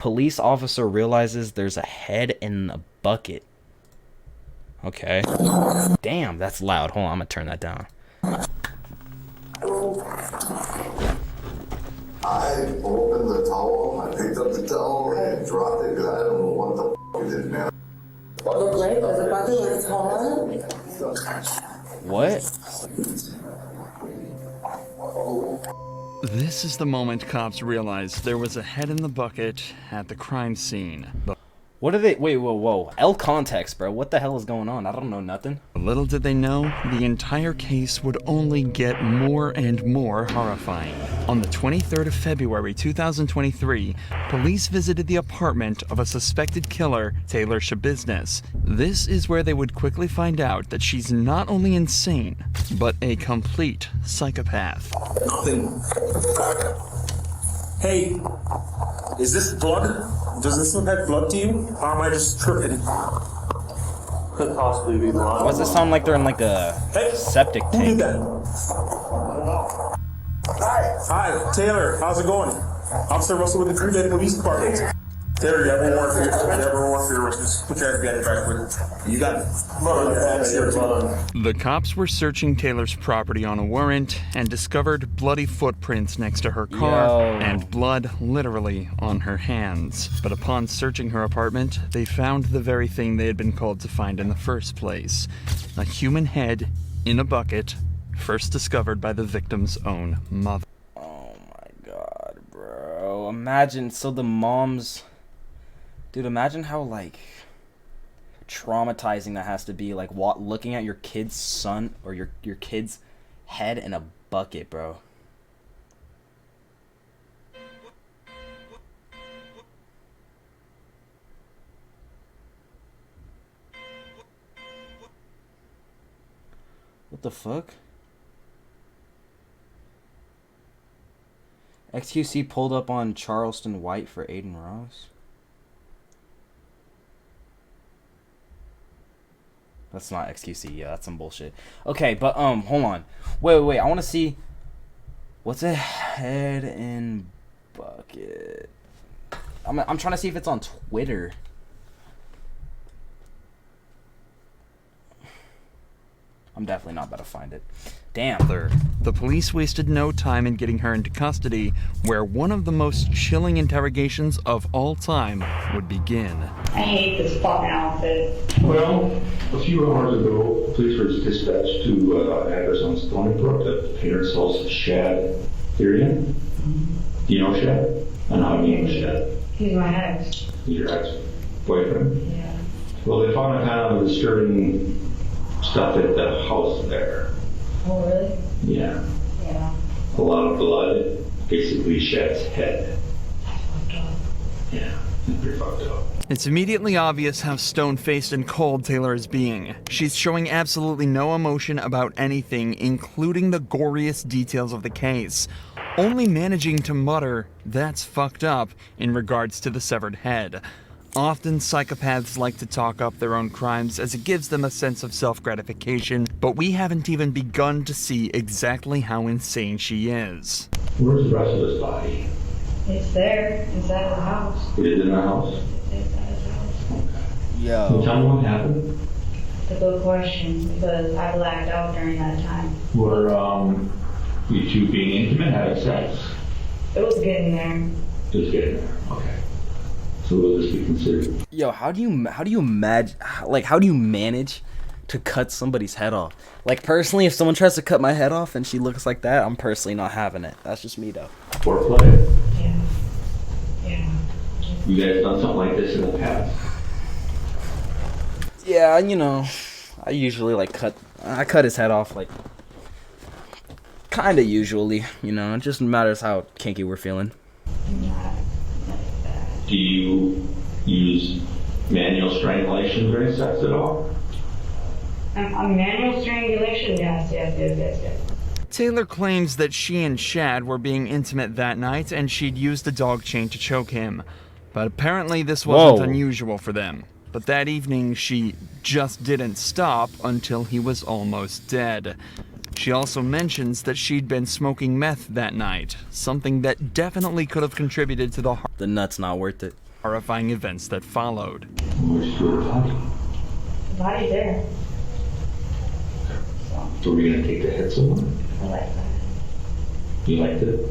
Police officer realizes there's a head in a bucket. Okay. Damn, that's loud. Hold on, I'm gonna turn that down. I opened the towel, I picked up the towel and dropped it because I don't know what the f it did, man. Look like there's a bucket in the towel. What? This is the moment cops realized there was a head in the bucket at the crime scene. But What are they? Wait, whoa. L context, bro. What the hell is going on? I don't know nothing. little did they know, the entire case would only get more and more horrifying. On the 23rd of February 2023, police visited the apartment of a suspected killer, Taylor Shabiznes. This is where they would quickly find out that she's not only insane, but a complete psychopath. Nothing. Hey, is this blood? Does this look like blood to you? Or am I just tripping? Could possibly be blood. Why does it sound like they're in like a septic Who did tank? that? Hi, Taylor. How's it going? Officer Russell with the Green Bay Police Department. Taylor, you have one more for your arrest. Put your hands behind your back. You got it. The cops were searching Taylor's property on a warrant and discovered bloody footprints next to her car Yo. and blood literally on her hands. But upon searching her apartment, they found the very thing they had been called to find in the first place: a human head in a bucket, first discovered by the victim's own mother. Oh my god, bro. Imagine, so the mom's... Dude, imagine how, like, traumatizing that has to be, like, looking at your kid's son or your kid's head in a bucket, bro. What the fuck? XQC pulled up on Charleston White for Aiden Ross. That's not XQC. Yeah, that's some bullshit. Okay, but hold on. Wait. I want to see. What's a head in bucket? I'm trying to see if it's on Twitter. I'm definitely not about to find it. Damn. The police wasted no time in getting her into custody, where one of the most chilling interrogations of all time would begin. I hate this fucking outfit. Well, a few hours ago, police were dispatched to an address on Stony Brook that parents house Shad Therian. Do you know Shad? I know how do you know Shad? He's my ex. He's your ex-boyfriend? Yeah. Well, they found a kind of disturbing stuff at the house there. Oh, really? Yeah. Yeah. A lot of blood, basically Shad's head. That's fucked up. Yeah, that's pretty fucked up. It's immediately obvious how stone-faced and cold Taylor is being. She's showing absolutely no emotion about anything, including the goriest details of the case. Only managing to mutter, "That's fucked up," in regards to the severed head. Often psychopaths like to talk up their own crimes as it gives them a sense of self-gratification, but we haven't even begun to see exactly how insane she is. Where's the rest of his body? It's there, inside of the house. It is in the house? It's inside of the house. Can you Yo. tell me what happened? It's a good question, because I blacked out during that time. Were you two being intimate, having sex? It was getting there. Just getting there. Okay. So will this be considered? Yo, how do you imagine, like, how do you manage to cut somebody's head off? Like, personally, if someone tries to cut my head off and she looks like that, I'm personally not having it. That's just me, though. Foreplay? Yeah. Yeah. You guys done something like this in the past? Yeah, you know, I usually, like, I cut his head off, like, kind of usually, you know. It just matters how kinky we're feeling. Not like that. Do you use manual strangulation during sex at all? A manual strangulation? Yes. Taylor claims that she and Shad were being intimate that night and she'd used a dog chain to choke him. But apparently this wasn't Whoa. unusual for them. But that evening, she just didn't stop until he was almost dead. She also mentions that she'd been smoking meth that night, something that definitely could have contributed to the The nut's not worth it. horrifying events that followed. Where's your body? The body's there. So we're gonna take the head somewhere? I like that. You liked it?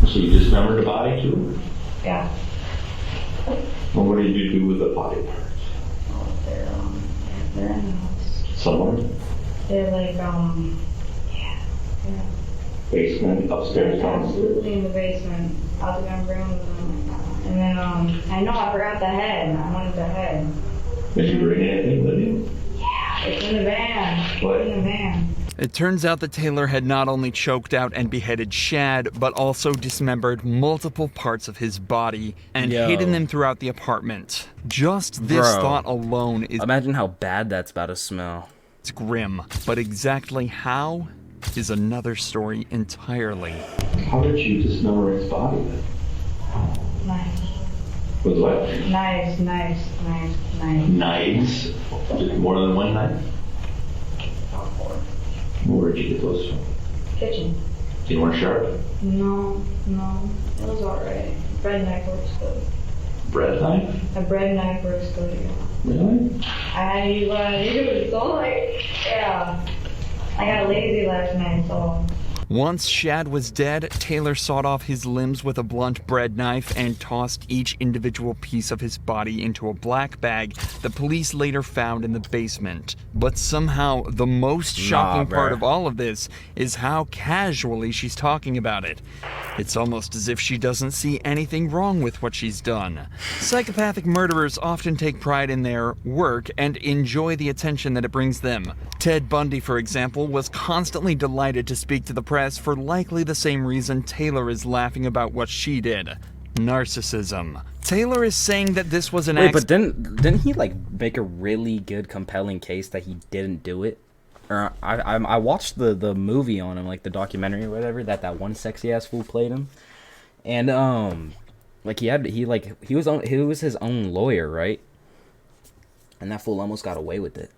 So you dismembered the body too? Yeah. Well, what did you do with the body parts? Oh, they're in the house. Somewhere? They're like, yeah. Basement, upstairs, downstairs? Absolutely in the basement. I was gonna bring them. And then, I know I forgot the head. I wanted the head. Did you bring anything with you? Yeah, it's in the van. What? It's in the van. It turns out that Taylor had not only choked out and beheaded Shad, but also dismembered multiple parts of his body and hidden them throughout the apartment. Just this thought alone is... Imagine how bad that's about to smell. It's grim, but exactly how is another story entirely. How did you dismember his body then? Knives. With what? Knives. Knives? Just more than one knife? Where'd you get those from? Kitchen. They weren't sharp? No. It was alright. Bread knife works good. Bread knife? A bread knife works good, yeah. Really? I had to use what I used, so like, yeah. I got lazy last night, so. Once Shad was dead, Taylor sawed off his limbs with a blunt bread knife and tossed each individual piece of his body into a black bag the police later found in the basement. But somehow, the most shocking part of all of this is how casually she's talking about it. It's almost as if she doesn't see anything wrong with what she's done. Psychopathic murderers often take pride in their work and enjoy the attention that it brings them. Ted Bundy, for example, was constantly delighted to speak to the press for likely the same reason Taylor is laughing about what she did. Narcissism. Taylor is saying that this was an Wait, but didn't he like make a really good, compelling case that he didn't do it? Or I watched the movie on him, like the documentary or whatever, that one sexy ass fool played him, and like he was his own lawyer, right? And that fool almost got away with it.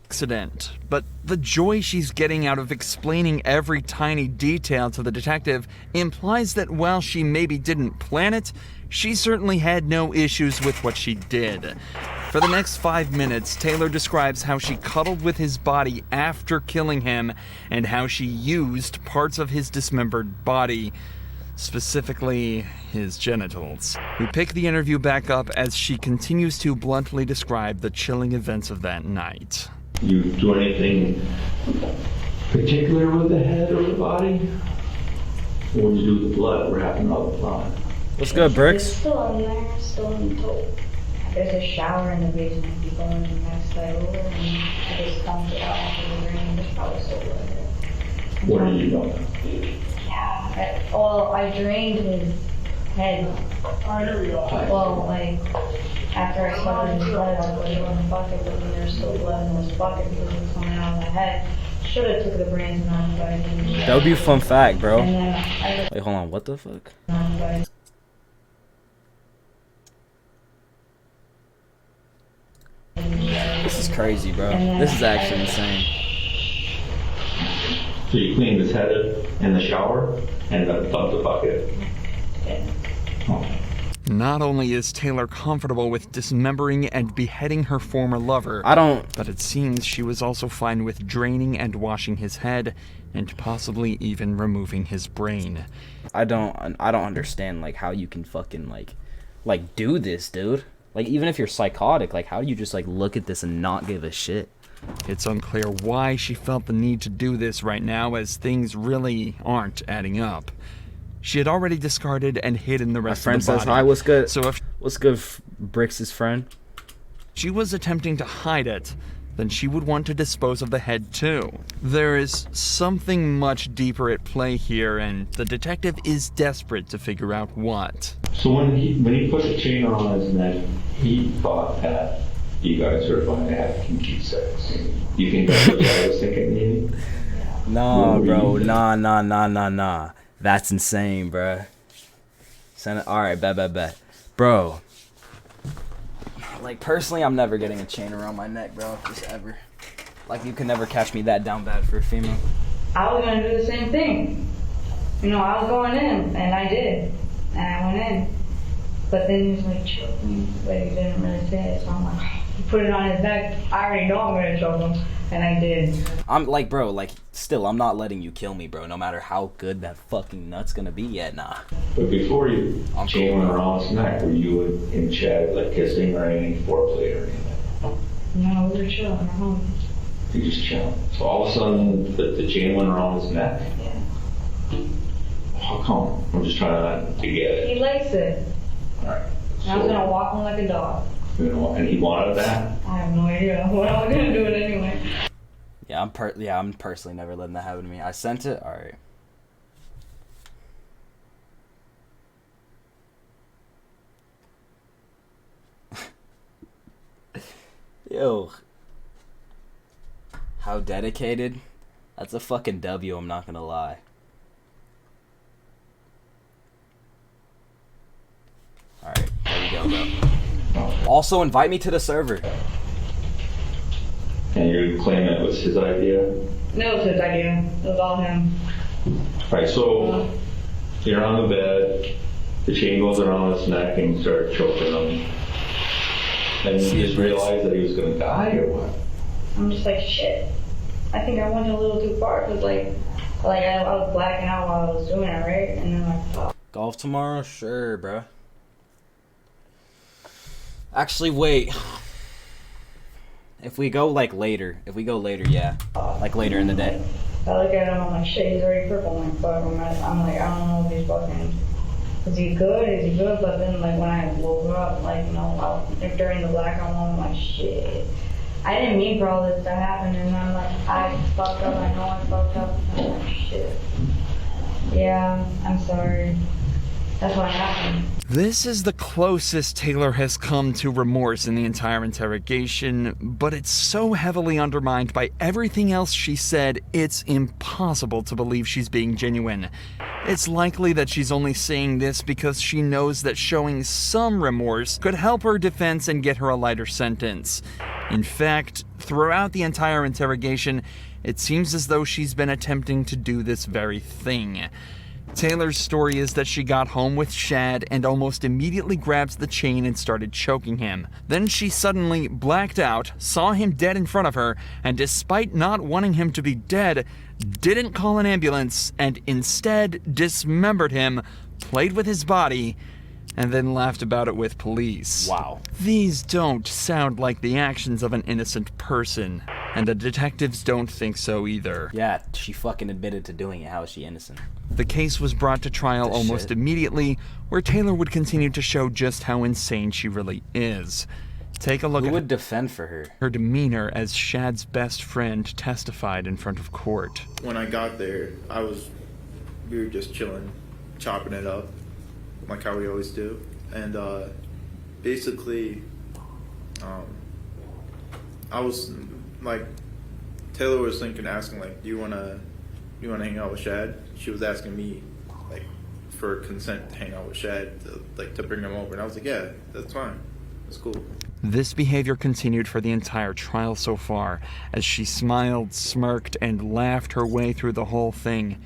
Accident, but the joy she's getting out of explaining every tiny detail to the detective implies that while she maybe didn't plan it, she certainly had no issues with what she did. For the next 5 minutes, Taylor describes how she cuddled with his body after killing him and how she used parts of his dismembered body, specifically his genitals. We pick the interview back up as she continues to bluntly describe the chilling events of that night. You do anything particular with the head or the body? What did you do with the blood? What happened to all the blood? What's good, Bricks? It's still in there, still in the tote. There's a shower in the basement. You go in the next side over and I just dumped it out after the rain. There's probably still blood there. What did you know? Yeah. I drained his head. Well, like, after I covered his blood, I put it in the bucket, but then there's still blood in this bucket because it's coming out of my head. Should have took the brains and not, but I didn't. That would be a fun fact, bro. And then I Wait, hold on. What the fuck? just This is crazy, bro. This is actually insane. So you cleaned his head in the shower and then dumped the bucket? Oh. Not only is Taylor comfortable with dismembering and beheading her former lover, but it seems she was also fine with draining and washing his head, and possibly even removing his brain. I don't understand like how you can fucking like do this, dude. Like even if you're psychotic, like how do you just like look at this and not give a shit? It's unclear why she felt the need to do this right now, as things really aren't adding up. She had already discarded and hidden the rest of the body. My friend says hi, what's good? So if what's good, Bricks' friend? she was attempting to hide it, then she would want to dispose of the head too. There is something much deeper at play here, and the detective is desperate to figure out what. So when he put the chain on his neck, he thought that you guys were going to have kinky sex. You think that's what I was thinking, maybe? Nah, bro. Nah. That's insane, bro. Send it. All right, bet. Bro. Like, personally, I'm never getting a chain around my neck, bro. Just ever. Like, you can never catch me that down bad for a female. I was gonna do the same thing. You know, I was going in, and I did. And I went in. But then he's like, choke me, but he didn't really say it, so I'm like, he put it on his neck. I already know I'm gonna choke him, and I did. I'm like, bro, like, still, I'm not letting you kill me, bro, no matter how good that fucking nut's gonna be yet, nah. But before you chain went around his neck, were you in Chad, like kissing or any foreplay or anything? No, we were chilling at home. You just chilling. So all of a sudden, the chain went around his neck. Yeah. How come? I'm just trying to get it. He likes it. Alright. I was gonna walk him like a dog. You know, and he wanted that? I have no idea. What am I gonna do it anyway? Yeah, I'm personally never letting that happen to me. I sent it, alright. Yo. How dedicated? That's a fucking W, I'm not gonna lie. Alright, there you go, bro. Also, invite me to the server. And you're claiming it was his idea? No, it was his idea. It was all him. Right, so you're on the bed, the chain goes around his neck and you start choking him. And you just realized that he was gonna die or what? I'm just like, shit. I think I went a little too far because I was blacking out while I was doing it, right? And then like, oh. Golf tomorrow? Sure, bro. Actually, wait. If we go later, yeah. Like later in the day. I look at him, I'm like, shit, he's already purple. I'm like, fuck, I'm like, I don't know if he's fucking, is he good? But then like when I woke up, like, you know, during the blackout moment, I'm like, shit. I didn't mean for all this to happen, and I'm like, I fucked up, I know I fucked up. I'm like, shit. Yeah, I'm sorry. That's what happened. This is the closest Taylor has come to remorse in the entire interrogation, but it's so heavily undermined by everything else she said, it's impossible to believe she's being genuine. It's likely that she's only saying this because she knows that showing some remorse could help her defense and get her a lighter sentence. In fact, throughout the entire interrogation, it seems as though she's been attempting to do this very thing. Taylor's story is that she got home with Shad and almost immediately grabbed the chain and started choking him. Then she suddenly blacked out, saw him dead in front of her, and despite not wanting him to be dead, didn't call an ambulance and instead dismembered him, played with his body, and then laughed about it with police. Wow. These don't sound like the actions of an innocent person, and the detectives don't think so either. Yeah, she fucking admitted to doing it. How is she innocent? The case was brought to trial almost immediately, where Taylor would continue to show just how insane she really is. Take a look Who at would defend for her? her demeanor as Shad's best friend testified in front of court. When I got there, we were just chilling, chopping it up, like how we always do. And basically, I was like, Taylor was asking like, do you wanna hang out with Shad? She was asking me like for consent to hang out with Shad, to bring him over, and I was like, yeah, that's fine, that's cool. This behavior continued for the entire trial so far, as she smiled, smirked, and laughed her way through the whole thing.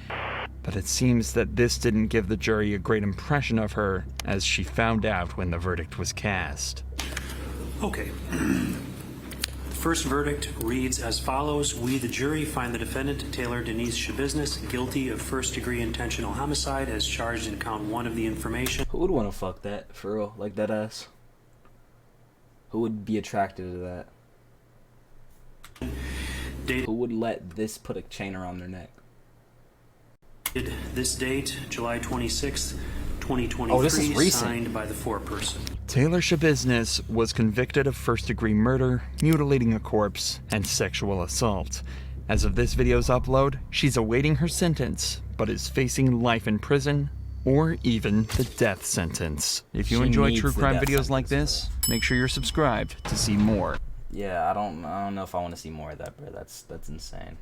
But it seems that this didn't give the jury a great impression of her, as she found out when the verdict was cast. Okay. The first verdict reads as follows. We, the jury, find the defendant, Taylor Denise Shabiznis, guilty of first-degree intentional homicide as charged in count 1 of the information. Who would want to fuck that, for real? Like, that ass? Who would be attracted to that? Who would let this put a chain around their neck? This date, July 26th, 2023, oh, this is recent. Signed by the foreperson. Taylor Shabiznis was convicted of first-degree murder, mutilating a corpse, and sexual assault. As of this video's upload, she's awaiting her sentence, but is facing life in prison or even the death sentence. If you enjoy true crime videos like this, make sure you're subscribed to see more. Yeah, I don't know if I want to see more of that, bro. That's insane.